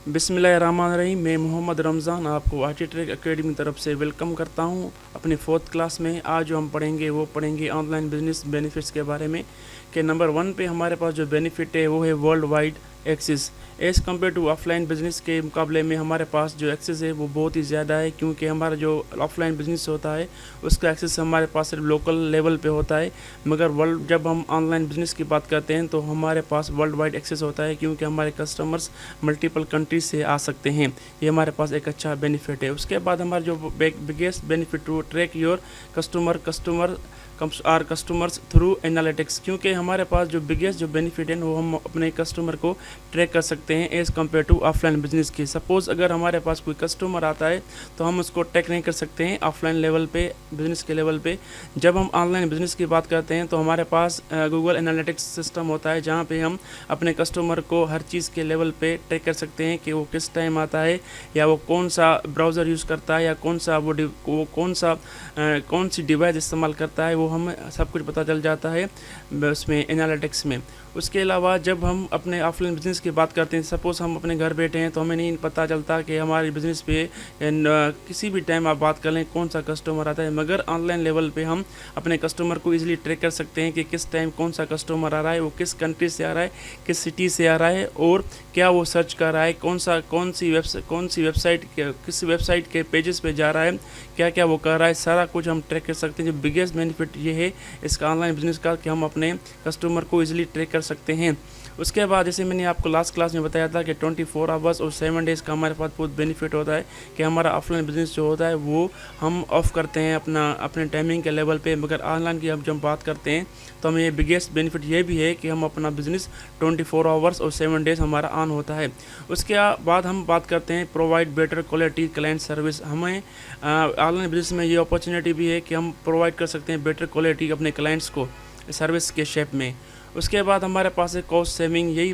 बिस्मिल्लाहिर्रहमानिर्रहीम। मैं मोहम्मद रमज़ान आपको आईटी ट्रैक एकेडमी तरफ से वेलकम करता हूं अपनी 4th क्लास में। आज जो हम पढ़ेंगे ऑनलाइन बिजनेस बेनिफिट्स के बारे में। कि नंबर 1 पे हमारे पास जो बेनिफिट है वो है world wide access. As compare to offline business के मुकाबले में हमारे पास जो एक्सेस है वो बहुत ही ज़्यादा है, क्योंकि हमारा जो ऑफलाइन बिजनेस होता है उसका एक्सेस हमारे पास सिर्फ लोकल लेवल पे होता है, मगर जब हम ऑनलाइन बिजनेस की बात करते हैं तो हमारे पास वर्ल्ड वाइड एक्सेस होता है, क्योंकि हमारे कस्टमर्स मल्टीपल कंट्रीज से आ सकते हैं। ये हमारे पास एक अच्छा बेनिफिट है। उसके बाद हमारा जो biggest benefit to track your customers through analytics, क्योंकि हमारे पास जो बिगेस्ट जो बेनिफिट है वो हम अपने कस्टमर को ट्रैक कर सकते हैं as compare to offline business की। सपोज़ अगर हमारे पास कोई कस्टमर आता है तो हम उसको ट्रैक नहीं कर सकते हैं ऑफलाइन लेवल पे, बिजनेस के लेवल पे। जब हम ऑनलाइन बिजनेस की बात करते हैं तो हमारे पास गूगल एनालिटिक्स सिस्टम होता है, जहाँ पे हम अपने कस्टमर को हर चीज़ के लेवल पे ट्रैक कर सकते हैं कि वो किस टाइम आता है, या वो कौन सा ब्राउज़र यूज़ करता है, या कौन सी डिवाइस इस्तेमाल करता है, वो हमें सब कुछ पता चल जाता है उसमें एनालिटिक्स में। उसके अलावा जब हम अपने ऑफलाइन बिजनेस की बात करते हैं, सपोज़ हम अपने घर बैठे हैं तो हमें नहीं पता चलता कि हमारे बिज़नेस पे किसी भी टाइम आप बात कर लें कौन सा कस्टमर आता है, मगर ऑनलाइन लेवल पे हम अपने कस्टमर को इजीली ट्रैक कर सकते हैं कि किस टाइम कौन सा कस्टमर आ रहा है, वो किस कंट्री से आ रहा है, किस सिटी से आ रहा है, और क्या वो सर्च कर रहा है, किस वेबसाइट के पेजेस पे जा रहा है, क्या क्या वो कर रहा है, सारा कुछ हम ट्रैक कर सकते हैं। जो बिगेस्ट बेनिफिट ये है इसका ऑनलाइन बिजनेस का कि हम अपने कस्टमर को इजीली ट्रैक कर सकते हैं। उसके बाद जैसे मैंने आपको लास्ट क्लास में बताया था कि 24 आवर्स और 7 डेज़ का हमारे पास बहुत बेनिफिट होता है कि हमारा ऑफलाइन बिजनेस जो होता है वो हम ऑफ करते हैं अपने टाइमिंग के लेवल पे, मगर ऑनलाइन की जब बात करते हैं तो हमें ये बिगेस्ट बेनिफिट ये भी है कि हम अपना बिजनेस 24 आवर्स और 7 डेज़ हमारा ऑन होता है। उसके बाद हम बात करते हैं provide better quality client service. हमें ऑनलाइन बिजनेस में ये अपॉर्चुनिटी भी है कि हम प्रोवाइड कर सकते हैं बेटर क्वालिटी अपने क्लाइंट्स को सर्विस के शेप में। उसके बाद हमारे पास है कॉस्ट सेविंग। यही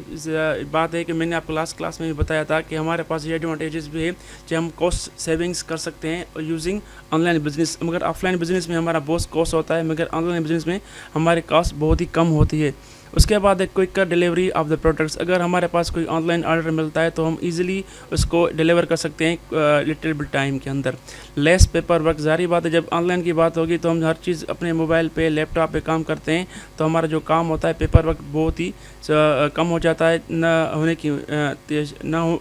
बात है कि मैंने आपको लास्ट क्लास में भी बताया था कि हमारे पास ये एडवांटेजेस भी है कि हम कॉस्ट सेविंग्स कर सकते हैं यूजिंग ऑनलाइन बिजनेस। मगर ऑफलाइन बिजनेस में हमारा बहुत कॉस्ट होता है, मगर ऑनलाइन बिजनेस में हमारी कॉस्ट बहुत ही कम होती है। उसके बाद एक quicker delivery of the products. अगर हमारे पास कोई ऑनलाइन ऑर्डर मिलता है तो हम इजीली उसको डिलीवर कर सकते हैं लिटिल बिट टाइम के अंदर। Less paper work. ज़ाहिर बात है जब ऑनलाइन की बात होगी तो हम हर चीज़ अपने मोबाइल पे, लैपटॉप पे काम करते हैं, तो हमारा जो काम होता है पेपर वर्क बहुत ही कम हो जाता है,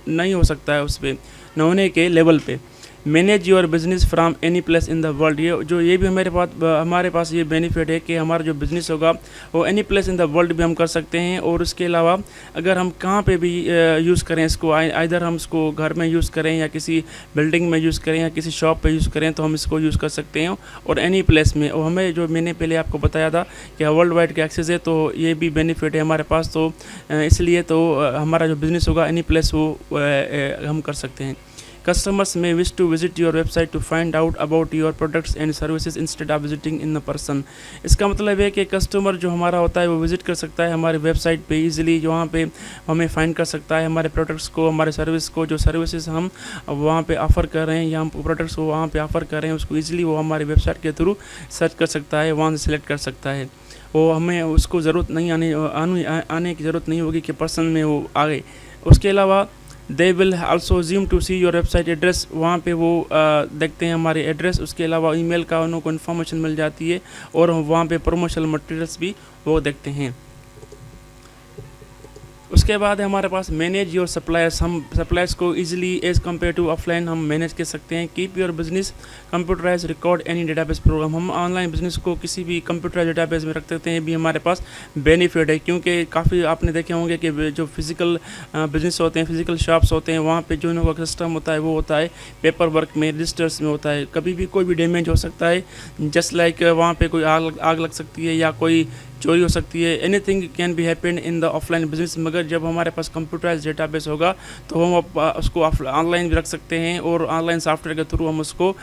नहीं हो सकता है उस पर, न होने के लेवल पे। Manage your business from any place in the world. ये भी हमारे पास ये बेनिफिट है कि हमारा जो बिज़नेस होगा वो any place in the world भी हम कर सकते हैं। और उसके अलावा अगर हम कहाँ पे भी यूज़ करें इसको, आइदर हम इसको घर में यूज़ करें या किसी बिल्डिंग में यूज़ करें या किसी शॉप पे यूज़ करें, तो हम इसको यूज़ कर सकते हैं और एनी प्लेस में। और हमें जो मैंने पहले आपको बताया था कि वर्ल्ड वाइड का एक्सेस है, तो ये भी बेनिफिट है हमारे पास। तो इसलिए तो हमारा जो बिज़नेस होगा एनी प्लेस वो हम कर सकते हैं। Customers may wish to visit your website to find out about your products and services instead of visiting in person। इसका मतलब है कि कस्टमर जो हमारा होता है वो विज़िट कर सकता है हमारे वेबसाइट पे इजीली, वहाँ पे हमें फाइंड कर सकता है हमारे प्रोडक्ट्स को, हमारे सर्विस को, जो सर्विसेज हम वहाँ पे ऑफ़र कर रहे हैं या हम प्रोडक्ट्स को वहाँ पे ऑफ़र कर रहे हैं, उसको इजीली वो हमारे वेबसाइट के थ्रू सर्च कर सकता है, वहाँ से सिलेक्ट कर सकता है। वो हमें उसको ज़रूरत नहीं आने की ज़रूरत नहीं होगी कि पर्सन में वो आ गए। उसके अलावा they will also zoom to see your website address. वहाँ पे वो देखते हैं हमारे एड्रेस। उसके अलावा ईमेल का उनको इन्फॉर्मेशन मिल जाती है और वहाँ पे प्रमोशनल मटेरियल्स भी वो देखते हैं। उसके बाद हमारे पास मैनेज योर सप्लायर्स। हम सप्लायर्स को easily as compare to offline हम मैनेज कर सकते हैं। Keep your business computerise record any database program. हम ऑनलाइन बिजनेस को किसी भी कंप्यूटराइज डेटाबेस में रख सकते हैं, भी हमारे पास बेनिफिट है, क्योंकि काफ़ी आपने देखे होंगे कि जो फिजिकल बिजनेस होते हैं, फिजिकल शॉप्स होते हैं, वहाँ पे जो इनका सिस्टम होता है वो होता है पेपर वर्क में, रजिस्टर्स में होता है। कभी भी कोई भी डैमेज हो सकता है, जस्ट लाइक वहाँ पे कोई आग लग सकती है या कोई चोरी हो सकती है। Anything can be happen in the offline business. मगर जब हमारे पास कंप्यूटराइज डेटाबेस होगा तो हम उसको ऑनलाइन भी रख सकते हैं और ऑनलाइन सॉफ्टवेयर के थ्रू हम उसको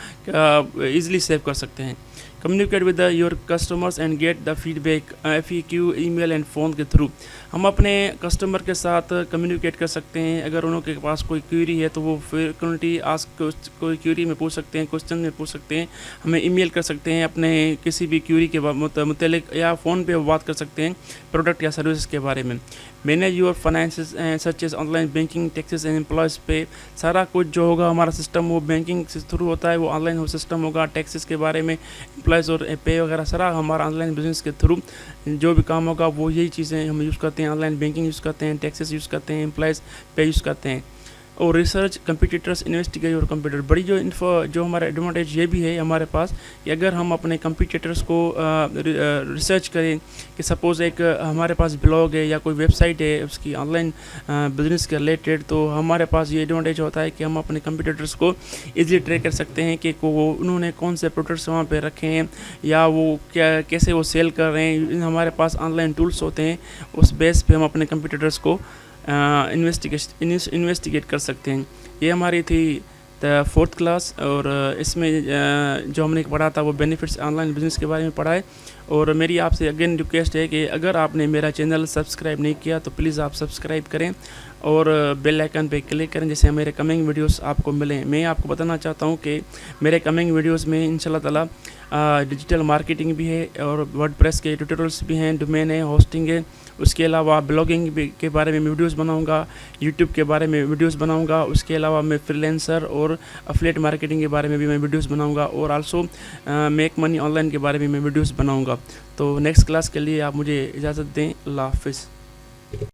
ईजिली सेव कर सकते हैं। Communicate with your customers and get the feedback FAQ email and phone के थ्रू। हम अपने कस्टमर के साथ कम्युनिकेट कर सकते हैं। अगर उनके पास कोई क्वेरी है तो वो फ्रीक्वेंटली आस्क कोई क्वेरी में पूछ सकते हैं, क्वेश्चन में पूछ सकते हैं, हमें ईमेल कर सकते हैं अपने किसी भी क्वेरी के मुतालिक, या फ़ोन पे बात कर सकते हैं प्रोडक्ट या सर्विस के बारे में। Manage your finances such as online banking, taxes and employees pay. सारा कुछ जो होगा हमारा सिस्टम वो बैंकिंग से थ्रू होता है, वो ऑनलाइन सिस्टम होगा। टैक्सेस के बारे में, एम्प्लॉयज़ और पे वगैरह सारा हमारा ऑनलाइन बिजनेस के थ्रू जो भी काम होगा वो यही चीज़ें हम यूज़ करते हैं। ऑनलाइन बैंकिंग यूज़ करते हैं, टैक्सेस यूज़ करते हैं, एम्प्लॉयज़ पे यूज़ करते हैं। और रिसर्च, कंपिटिटर्स, इन्वेस्टिगेट और कंप्यूटर। बड़ी जो हमारा एडवांटेज ये भी है हमारे पास कि अगर हम अपने कंपिटिटर्स को रिसर्च करें कि सपोज़ एक हमारे पास ब्लॉग है या कोई वेबसाइट है उसकी ऑनलाइन बिजनेस के रिलेटेड, तो हमारे पास ये एडवांटेज होता है कि हम अपने कंपिटिटर्स को ईजिली ट्रैक कर सकते हैं कि वो उन्होंने कौन से प्रोडक्ट्स वहाँ पे रखे हैं या वो क्या कैसे वो सेल कर रहे हैं। हमारे पास ऑनलाइन टूल्स होते हैं, उस बेस पे हम अपने कंपिटिटर्स को इन्वेस्टिगेट कर सकते हैं। ये हमारी थी 4th क्लास, और इसमें जो हमने पढ़ा था वो बेनिफिट्स ऑनलाइन बिजनेस के बारे में पढ़ा है। और मेरी आपसे अगेन रिक्वेस्ट है कि अगर आपने मेरा चैनल सब्सक्राइब नहीं किया तो प्लीज़ आप सब्सक्राइब करें और बेल आइकन पे क्लिक करें जिससे मेरे कमिंग वीडियोस आपको मिलें। मैं आपको बताना चाहता हूँ कि मेरे कमिंग वीडियोस में इंशाल्लाह ताला डिजिटल मार्केटिंग भी है और वर्डप्रेस के ट्यूटोरियल्स भी हैं, डोमेन है, होस्टिंग है। उसके अलावा ब्लॉगिंग के बारे में वीडियोस बनाऊंगा, यूट्यूब के बारे में वीडियोस बनाऊंगा। उसके अलावा मैं फ्रीलांसर और अफिलिएट मार्केटिंग के बारे में भी मैं वीडियोस बनाऊंगा, और आल्सो मेक मनी ऑनलाइन के बारे में मैं वीडियोस बनाऊंगा। तो नेक्स्ट क्लास के लिए आप मुझे इजाज़त दें। अल्लाह हाफ़िज़।